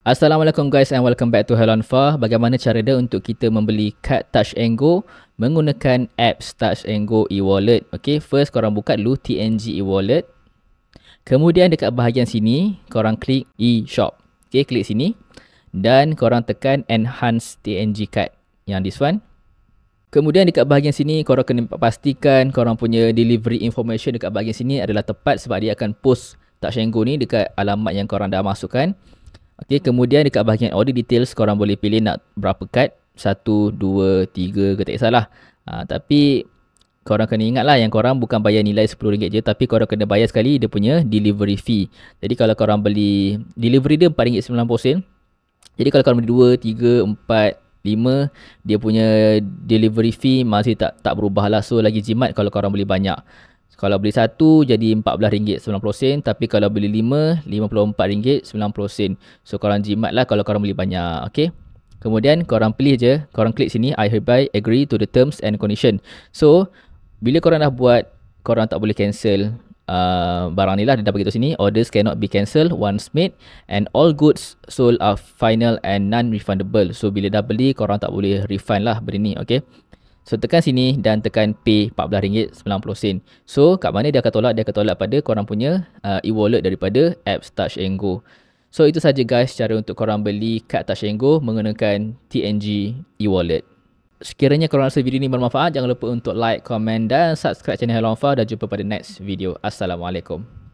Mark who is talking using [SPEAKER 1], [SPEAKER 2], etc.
[SPEAKER 1] Assalamualaikum guys and welcome back to Helonfa. Bagaimana cara dia untuk kita membeli kad Touch and Go menggunakan apps Touch and Go e-wallet. Okay, first korang buka dulu TNG e-wallet. Kemudian dekat bahagian sini korang klik e-shop. Okay, klik sini dan korang tekan enhance TNG card yang this one. Kemudian dekat bahagian sini korang kena pastikan korang punya delivery information dekat bahagian sini adalah tepat, sebab dia akan post Touch and Go ni dekat alamat yang korang dah masukkan. Okey, kemudian dekat bahagian order details korang boleh pilih nak berapa kad, 1, 2, 3 ke tak kisahlah. Tapi korang kena ingat lah yang korang bukan bayar nilai RM10 je, tapi korang kena bayar sekali dia punya delivery fee. Jadi kalau korang beli delivery dia RM4.90. Jadi kalau korang beli 2, 3, 4, 5, dia punya delivery fee masih tak berubah lah. So lagi jimat kalau korang beli banyak. Kalau beli satu jadi RM14.90, tapi kalau beli 5, RM54.90. So korang jimat lah kalau korang beli banyak. Okay. Kemudian korang pilih je, korang klik sini I hereby agree to the terms and condition. So bila korang dah buat, korang tak boleh cancel barang ni lah. Dia dah beritahu sini, orders cannot be cancelled once made and all goods sold are final and non-refundable. So bila dah beli, korang tak boleh refund lah benda ni. Okay. So tekan sini dan tekan pay RM14.90. So kat mana dia akan tolak? Dia akan tolak pada korang punya e-wallet daripada apps Touch and Go. So itu saja guys cara untuk korang beli kad Touch and Go menggunakan TNG e-wallet. Sekiranya korang rasa video ini bermanfaat, jangan lupa untuk like, komen dan subscribe channel Helonfa dan jumpa pada next video. Assalamualaikum.